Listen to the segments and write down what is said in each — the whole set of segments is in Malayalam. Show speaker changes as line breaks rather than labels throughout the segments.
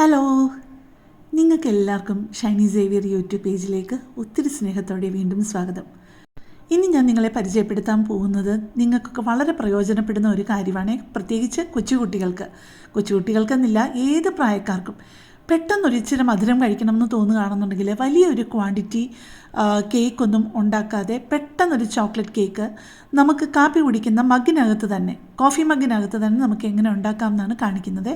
ഹലോ, നിങ്ങൾക്ക് എല്ലാവർക്കും ഷൈനി സേവിയർ യൂട്യൂബ് പേജിലേക്ക് ഒത്തിരി സ്നേഹത്തോടെ വീണ്ടും സ്വാഗതം. ഇനി ഞാൻ നിങ്ങളെ പരിചയപ്പെടുത്താൻ പോകുന്നത് നിങ്ങൾക്കൊക്കെ വളരെ പ്രയോജനപ്പെടുന്ന ഒരു കാര്യമാണ്. പ്രത്യേകിച്ച് കൊച്ചുകുട്ടികൾക്കെന്നില്ല, ഏത് പ്രായക്കാർക്കും പെട്ടെന്നൊരു ഇച്ചിരി മധുരം കഴിക്കണമെന്ന് തോന്നുകയാണെന്നുണ്ടെങ്കിൽ വലിയൊരു ക്വാണ്ടിറ്റി കേക്കൊന്നും ഉണ്ടാക്കാതെ പെട്ടെന്നൊരു ചോക്ലേറ്റ് കേക്ക് നമുക്ക് കാപ്പി കുടിക്കുന്ന മഗ്ഗിനകത്ത് തന്നെ, കോഫി മഗ്ഗിനകത്ത് തന്നെ നമുക്ക് എങ്ങനെ ഉണ്ടാക്കാമെന്നാണ് കാണിക്കുന്നത്.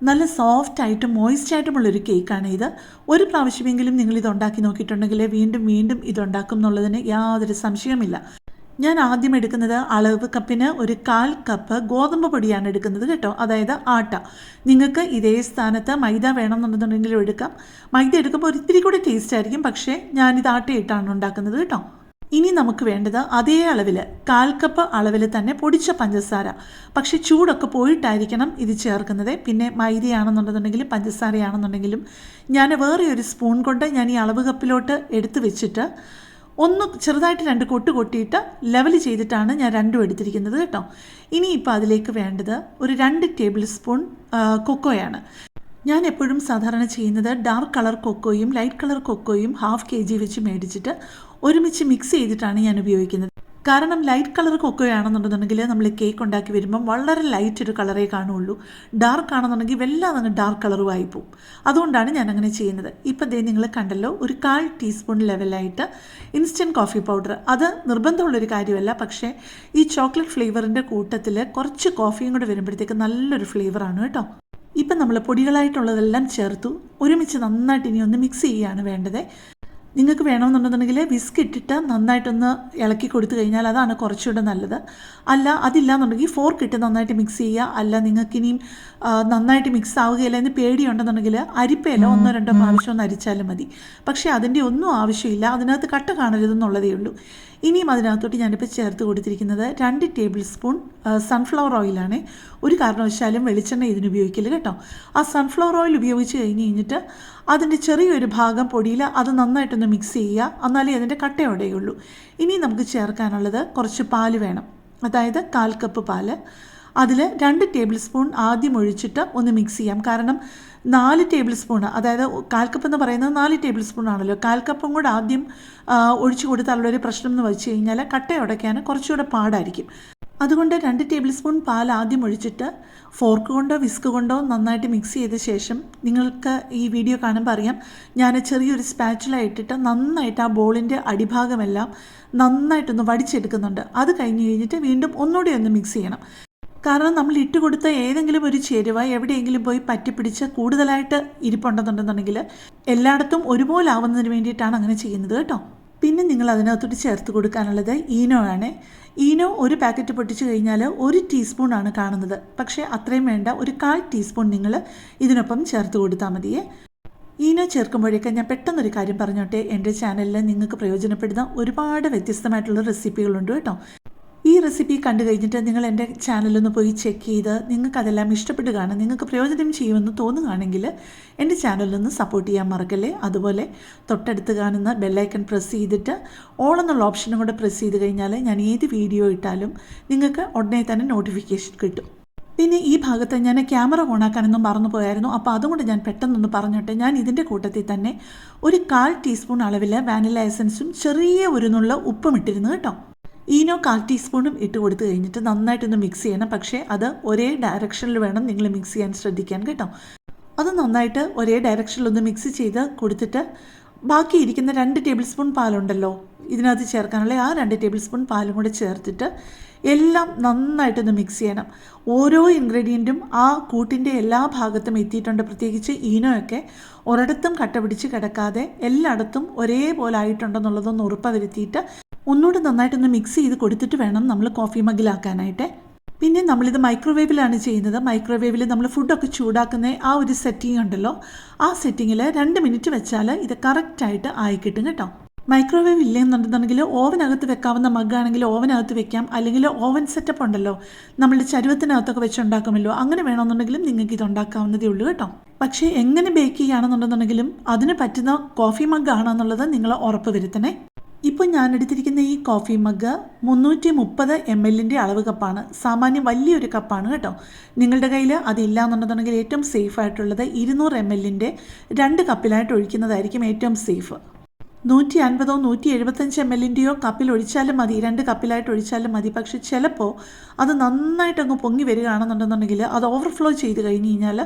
നല്ല സോഫ്റ്റായിട്ടും മോയിസ്റ്റായിട്ടുമുള്ളൊരു കേക്കാണ് ഇത്. ഒരു പ്രാവശ്യമെങ്കിലും നിങ്ങളിത് ഉണ്ടാക്കി നോക്കിയിട്ടുണ്ടെങ്കിൽ വീണ്ടും വീണ്ടും ഇതുണ്ടാക്കും എന്നുള്ളതിന് യാതൊരു സംശയമില്ല. ഞാൻ ആദ്യം എടുക്കുന്നത് അളവ് കപ്പിന് ഒരു 1/4 കപ്പ് ഗോതമ്പ് പൊടിയാണ് എടുക്കുന്നത് കേട്ടോ, അതായത് ആട്ട. നിങ്ങൾക്ക് ഇതേ സ്ഥാനത്ത് മൈദ വേണമെന്നുണ്ടെന്നുണ്ടെങ്കിലും എടുക്കാം. മൈദ എടുക്കുമ്പോൾ ഒരിത്തിരി കൂടി ടേസ്റ്റ് ആയിരിക്കും, പക്ഷേ ഞാനിത് ആട്ടയിട്ടാണ് ഉണ്ടാക്കുന്നത് കേട്ടോ. ഇനി നമുക്ക് വേണ്ടത് അതേ അളവിൽ 1/4 കപ്പ് അളവിൽ തന്നെ പൊടിച്ച പഞ്ചസാര, പക്ഷേ ചൂടൊക്കെ പോയിട്ടായിരിക്കണം ഇത് ചേർക്കുന്നത്. പിന്നെ മൈദയാണെന്നുണ്ടെന്നുണ്ടെങ്കിലും പഞ്ചസാരയാണെന്നുണ്ടെങ്കിലും ഞാൻ വേറെ ഒരു സ്പൂൺ കൊണ്ട് ഞാൻ ഈ അളവ് കപ്പിലോട്ട് എടുത്ത് വെച്ചിട്ട് ഒന്ന് ചെറുതായിട്ട് 2 കൊട്ട് കൊട്ടിയിട്ട് ലെവൽ ചെയ്തിട്ടാണ് ഞാൻ രണ്ടും എടുത്തിരിക്കുന്നത് കേട്ടോ. ഇനിയിപ്പോൾ അതിലേക്ക് വേണ്ടത് ഒരു 2 ടേബിൾ സ്പൂൺ കൊക്കോയാണ്. ഞാൻ എപ്പോഴും സാധാരണ ചെയ്യുന്നത് ഡാർക്ക് കളർ കൊക്കോയും ലൈറ്റ് കളർ കൊക്കോയും 1/2 kg വെച്ച് മേടിച്ചിട്ട് ഒരുമിച്ച് മിക്സ് ചെയ്തിട്ടാണ് ഞാൻ ഉപയോഗിക്കുന്നത്. കാരണം ലൈറ്റ് കളർ കൊക്കോയാണെന്നുണ്ടെന്നുണ്ടെങ്കിൽ നമ്മൾ കേക്ക് ഉണ്ടാക്കി വരുമ്പം വളരെ ലൈറ്റ് ഒരു കളറേ കാണുള്ളൂ. ഡാർക്ക് ആണെന്നുണ്ടെങ്കിൽ വല്ലാതെ ഡാർക്ക് കളറും ആയിപ്പോവും. അതുകൊണ്ടാണ് ഞാൻ അങ്ങനെ ചെയ്യുന്നത്. ഇപ്പം ദേ നിങ്ങൾ കണ്ടല്ലോ, ഒരു 1/4 ടീസ്പൂൺ ലെവലായിട്ട് ഇൻസ്റ്റൻറ്റ് കോഫി പൗഡർ. അത് നിർബന്ധമുള്ളൊരു കാര്യമല്ല, പക്ഷേ ഈ ചോക്ലേറ്റ് ഫ്ലേവറിൻ്റെ കൂട്ടത്തിൽ കുറച്ച് കോഫിയും കൂടെ വരുമ്പോഴത്തേക്ക് നല്ലൊരു ഫ്ലേവറാണ് കേട്ടോ. ഇപ്പം നമ്മൾ പൊടികളായിട്ടുള്ളതെല്ലാം ചേർത്തു ഒരുമിച്ച് നന്നായിട്ട് ഇനി ഒന്ന് മിക്സ് ചെയ്യുകയാണ് വേണ്ടത്. നിങ്ങൾക്ക് വേണമെന്നുണ്ടെന്നുണ്ടെങ്കിൽ വിസ്ക് ഇട്ടിട്ട് നന്നായിട്ടൊന്ന് ഇളക്കി കൊടുത്തു കഴിഞ്ഞാൽ അതാണ് കുറച്ചുകൂടെ നല്ലത്. അല്ല, അതില്ലാന്നുണ്ടെങ്കിൽ ഫോർക്ക് ഇട്ട് നന്നായിട്ട് മിക്സ് ചെയ്യുക. അല്ല, നിങ്ങൾക്കിനിയും നന്നായിട്ട് മിക്സ് ആവുകയില്ല എന്ന് പേടിയുണ്ടെന്നുണ്ടെങ്കിൽ അരിപ്പയില 1-2 പ്രാവശ്യം ഒന്ന് അരിച്ചാലും മതി. പക്ഷേ അതിൻ്റെ ഒന്നും ആവശ്യമില്ല, അതിനകത്ത് കട്ട കാണരുതെന്നുള്ളതേ ഉള്ളൂ. ഇനിയും അതിനകത്തോട്ട് ഞാനിപ്പോൾ ചേർത്ത് കൊടുത്തിരിക്കുന്നത് 2 ടേബിൾ സ്പൂൺ സൺഫ്ലവർ ഓയിലാണ്. ഒരു കാരണവശാലും വെളിച്ചെണ്ണ ഇതിന് ഉപയോഗിക്കില്ല കേട്ടോ. ആ സൺഫ്ലവർ ഓയിൽ ഉപയോഗിച്ച് കഴിഞ്ഞിട്ട് അതിൻ്റെ ചെറിയൊരു ഭാഗം പൊടിയിൽ അത് നന്നായിട്ടൊന്ന് മിക്സ് ചെയ്യുക, എന്നാലേ അതിൻ്റെ കട്ടയോടെയുള്ളൂ. ഇനി നമുക്ക് ചേർക്കാനുള്ളത് കുറച്ച് പാല് വേണം, അതായത് 1/4 കപ്പ് പാല്. അതിൽ 2 ടേബിൾ സ്പൂൺ ആദ്യം ഒഴിച്ചിട്ട് ഒന്ന് മിക്സ് ചെയ്യാം. കാരണം 4 ടേബിൾ സ്പൂൺ, അതായത് 1/4 കപ്പ് എന്ന് പറയുന്നത് 4 ടേബിൾ സ്പൂൺ ആണല്ലോ. 1/4 കപ്പും കൂടെ ആദ്യം ഒഴിച്ചു കൊടുത്താലുള്ളൊരു പ്രശ്നം എന്ന് വെച്ച് കഴിഞ്ഞാൽ കട്ടയുടയ്ക്കാൻ കുറച്ചുകൂടെ പാടായിരിക്കും. അതുകൊണ്ട് 2 ടേബിൾ സ്പൂൺ പാൽ ആദ്യം ഒഴിച്ചിട്ട് ഫോർക്ക് കൊണ്ടോ വിസ്ക് കൊണ്ടോ നന്നായിട്ട് മിക്സ് ചെയ്ത ശേഷം, നിങ്ങൾക്ക് ഈ വീഡിയോ കാണുമ്പോൾ അറിയാം, ഞാൻ ചെറിയൊരു സ്പാച്ചുല ഇട്ടിട്ട് നന്നായിട്ട് ആ ബോളിൻ്റെ അടിഭാഗമെല്ലാം നന്നായിട്ടൊന്ന് വടിച്ചെടുക്കുന്നുണ്ട്. അത് കഴിഞ്ഞിട്ട് വീണ്ടും ഒന്നുകൂടി ഒന്ന് മിക്സ് ചെയ്യണം. കാരണം നമ്മൾ ഇട്ട് കൊടുത്ത ഏതെങ്കിലും ഒരു ചേരുവ എവിടെയെങ്കിലും പോയി പറ്റിപ്പിടിച്ച് കൂടുതലായിട്ട് ഇരിപ്പുണ്ടെന്നുണ്ടെന്നുണ്ടെങ്കിൽ എല്ലായിടത്തും ഒരുപോലെ ആവുന്നതിന് വേണ്ടിയിട്ടാണ് അങ്ങനെ ചെയ്യുന്നത് കേട്ടോ. പിന്നെ നിങ്ങൾ അതിനകത്തോട്ട് ചേർത്ത് കൊടുക്കാനുള്ളത് ഈനോ ആണ്. ഈനോ ഒരു പാക്കറ്റ് പൊട്ടിച്ച് കഴിഞ്ഞാൽ 1 ടീസ്പൂണാണ് കാണുന്നത്, പക്ഷേ അത്രയും വേണ്ട, ഒരു 1/4 ടീസ്പൂൺ നിങ്ങൾ ഇതിനൊപ്പം ചേർത്ത് കൊടുത്താൽ മതിയേ. ഈനോ ചേർക്കുമ്പോഴേക്കും ഞാൻ പെട്ടെന്നൊരു കാര്യം പറഞ്ഞോട്ടെ, എൻ്റെ ചാനലിൽ നിങ്ങൾക്ക് പ്രയോജനപ്പെടുന്ന ഒരുപാട് വ്യത്യസ്തമായിട്ടുള്ള റെസിപ്പികളുണ്ട് കേട്ടോ. ഈ റെസിപ്പി കണ്ടു കഴിഞ്ഞിട്ട് നിങ്ങൾ എൻ്റെ ചാനലൊന്ന് പോയി ചെക്ക് ചെയ്ത് നിങ്ങൾക്കതെല്ലാം ഇഷ്ടപ്പെട്ട് കാണും, നിങ്ങൾക്ക് പ്രയോജനം ചെയ്യുമെന്ന് തോന്നുകയാണെങ്കിൽ എൻ്റെ ചാനലൊന്ന് സപ്പോർട്ട് ചെയ്യാൻ മറക്കല്ലേ. അതുപോലെ തൊട്ടടുത്ത് കാണുന്ന ബെല്ലൈക്കൺ പ്രസ് ചെയ്തിട്ട് ഓൾ എന്നുള്ള ഓപ്ഷനും കൂടെ പ്രസ് ചെയ്ത് കഴിഞ്ഞാൽ ഞാൻ ഏത് വീഡിയോ ഇട്ടാലും നിങ്ങൾക്ക് ഉടനെ തന്നെ നോട്ടിഫിക്കേഷൻ കിട്ടും. പിന്നെ ഈ ഭാഗത്ത് ഞാൻ ക്യാമറ ഓണാക്കാനൊന്നും മറന്നു പോയായിരുന്നു, അപ്പോൾ അതുകൊണ്ട് ഞാൻ പെട്ടെന്നൊന്ന് പറഞ്ഞോട്ടെ. ഞാൻ ഇതിൻ്റെ കൂട്ടത്തിൽ തന്നെ ഒരു 1/4 ടീസ്പൂൺ അളവിൽ വാനില എസൻസും ചെറിയ ഒരു നുള്ള ഉപ്പും ഇട്ടിരുന്നു കേട്ടോ. ഈനോ 1/4 ടീസ്പൂണും ഇട്ട് കൊടുത്തു കഴിഞ്ഞിട്ട് നന്നായിട്ടൊന്ന് മിക്സ് ചെയ്യണം. പക്ഷേ അത് ഒരേ ഡയറക്ഷനിൽ വേണം നിങ്ങൾ മിക്സ് ചെയ്യാൻ ശ്രദ്ധിക്കാൻ കേട്ടോ. അത് നന്നായിട്ട് ഒരേ ഡയറക്ഷനിലൊന്ന് മിക്സ് ചെയ്ത് കൊടുത്തിട്ട് ബാക്കി ഇരിക്കുന്ന 2 ടേബിൾ സ്പൂൺ പാലുണ്ടല്ലോ ഇതിനകത്ത് ചേർക്കാനുള്ള, ആ 2 ടേബിൾ സ്പൂൺ പാലും കൂടെ ചേർത്തിട്ട് എല്ലാം നന്നായിട്ടൊന്ന് മിക്സ് ചെയ്യണം. ഓരോ ഇൻഗ്രീഡിയൻറ്റും ആ കൂട്ടിൻ്റെ എല്ലാ ഭാഗത്തും എത്തിയിട്ടുണ്ട്. പ്രത്യേകിച്ച് ഈനോയൊക്കെ ഒരിടത്തും കട്ട പിടിച്ച് കിടക്കാതെ എല്ലായിടത്തും ഒരേപോലെ ആയിട്ടുണ്ടെന്നുള്ളതൊന്ന് ഉറപ്പുവരുത്തിയിട്ട് ഒന്നുകൂടി നന്നായിട്ടൊന്ന് മിക്സ് ചെയ്ത് കൊടുത്തിട്ട് വേണം നമ്മൾ കോഫി മഗ്ഗിലാക്കാനായിട്ട്. പിന്നെ നമ്മളിത് മൈക്രോവേവിലാണ് ചെയ്യുന്നത്. മൈക്രോവേവിൽ നമ്മൾ ഫുഡൊക്കെ ചൂടാക്കുന്ന ആ ഒരു സെറ്റിംഗ് ഉണ്ടല്ലോ, ആ സെറ്റിങ്ങിൽ 2 മിനിറ്റ് വെച്ചാൽ ഇത് കറക്റ്റായിട്ട് ആയി കിട്ടും കേട്ടോ. മൈക്രോവേവ് ഇല്ലെന്നുണ്ടെന്നുണ്ടെങ്കിൽ ഓവനകത്ത് വെക്കാവുന്ന മഗ്ഗാണെങ്കിൽ ഓവനകത്ത് വെക്കാം, അല്ലെങ്കിൽ ഓവൻ സെറ്റപ്പ് ഉണ്ടല്ലോ നമ്മളുടെ ചരുവത്തിനകത്തൊക്കെ വെച്ചുണ്ടാക്കുമല്ലോ, അങ്ങനെ വേണമെന്നുണ്ടെങ്കിലും നിങ്ങൾക്ക് ഇത് ഉണ്ടാക്കാവുന്നതേ ഉള്ളൂ കേട്ടോ. പക്ഷേ എങ്ങനെ ബേക്ക് ചെയ്യുകയാണെന്നുണ്ടെന്നുണ്ടെങ്കിലും അതിന് പറ്റുന്ന കോഫി മഗ്ഗാണെന്നുള്ളത് നിങ്ങൾ ഉറപ്പ് വരുത്തണേ. ഇപ്പോൾ ഞാൻ എടുത്തിരിക്കുന്ന ഈ കോഫി മഗ് 330 ml അളവ് കപ്പാണ്. സാമാന്യം വലിയൊരു കപ്പാണ് കേട്ടോ. നിങ്ങളുടെ കയ്യിൽ അതില്ല എന്നുണ്ടെന്നുണ്ടെങ്കിൽ ഏറ്റവും സേഫ് ആയിട്ടുള്ളത് 200 ml 2 കപ്പിലായിട്ട് ഒഴിക്കുന്നതായിരിക്കും ഏറ്റവും സേഫ്. 150 175 ml കപ്പിൽ ഒഴിച്ചാലും മതി, 2 കപ്പിലായിട്ട് ഒഴിച്ചാലും മതി. പക്ഷെ ചിലപ്പോൾ അത് നന്നായിട്ട് അങ്ങ് പൊങ്ങി വരികയാണെന്നുണ്ടെന്നുണ്ടെങ്കിൽ അത് ഓവർഫ്ലോ ചെയ്ത് കഴിഞ്ഞ് കഴിഞ്ഞാൽ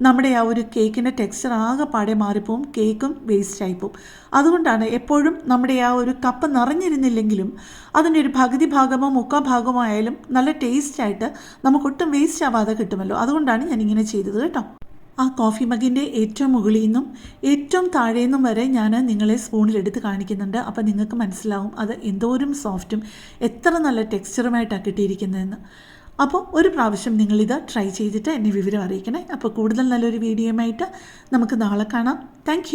നമ്മുടെ ആ ഒരു കേക്കിൻ്റെ ടെക്സ്ചർ ആകെ പാടെ മാറിപ്പോവും, കേക്കും വേസ്റ്റ് ആയിപ്പോവും. അതുകൊണ്ടാണ് എപ്പോഴും നമ്മുടെ ആ ഒരു കപ്പ് നിറഞ്ഞിരുന്നില്ലെങ്കിലും അതിൻ്റെ ഒരു പകുതി ഭാഗമോ മുക്കാൽ ഭാഗമോ ആയാലും നല്ല ടേസ്റ്റായിട്ട് നമുക്കൊട്ടും വേസ്റ്റ് ആവാതെ കിട്ടുമല്ലോ. അതുകൊണ്ടാണ് ഞാനിങ്ങനെ ചെയ്തത് കേട്ടോ. ആ കോഫി മഗിൻ്റെ ഏറ്റവും മുകളിൽ നിന്നും ഏറ്റവും താഴെ നിന്നും വരെ ഞാൻ നിങ്ങളെ സ്പൂണിലെടുത്ത് കാണിക്കുന്നുണ്ട്. അപ്പോൾ നിങ്ങൾക്ക് മനസ്സിലാവും അത് എന്തോരം സോഫ്റ്റും എത്ര നല്ല ടെക്സ്ചറുമായിട്ടാണ് കിട്ടിയിരിക്കുന്നതെന്ന്. അപ്പോൾ ഒരു പ്രാവശ്യം നിങ്ങളിത് ട്രൈ ചെയ്തിട്ട് എന്നെ വിവരം അറിയിക്കണേ. അപ്പോൾ കൂടുതൽ നല്ലൊരു വീഡിയോയുമായിട്ട് നമുക്ക് നാളെ കാണാം. താങ്ക്